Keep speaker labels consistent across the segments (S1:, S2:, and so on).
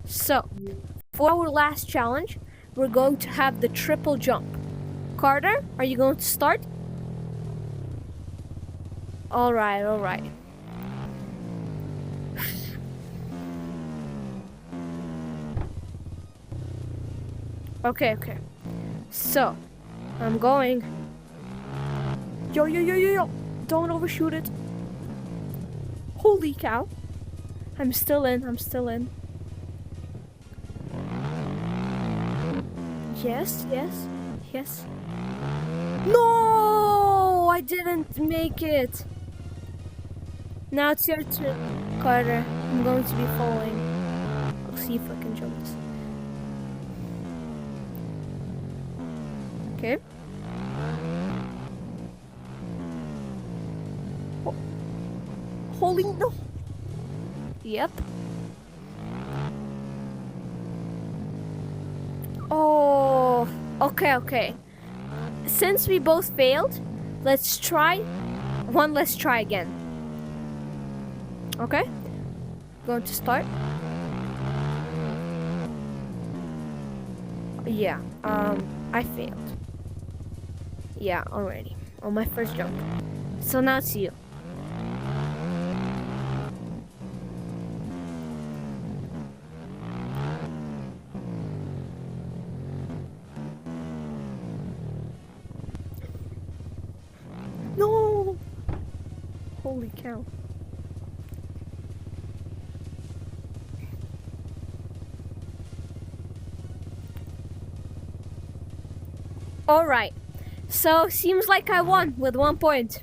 S1: So, for our last challenge, we're going to have the triple jump. Carter, are you going to start? Alright, alright. Okay. So, I'm going. Yo. Don't overshoot it. Holy cow. I'm still in. Yes. No! I didn't make it. Now it's your turn, Carter. I'm going to be following. I'll see if I can jump this. Okay. Oh. Holy no! Yep. Oh, okay. Since we both failed, let's try again. Okay? Going to start. Yeah, I failed. Yeah, already. On my first jump. So now it's you. No! Holy cow. Alright. So, seems like I won with 1 point.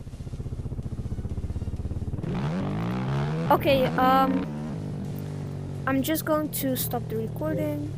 S1: Okay, I'm just going to stop the recording.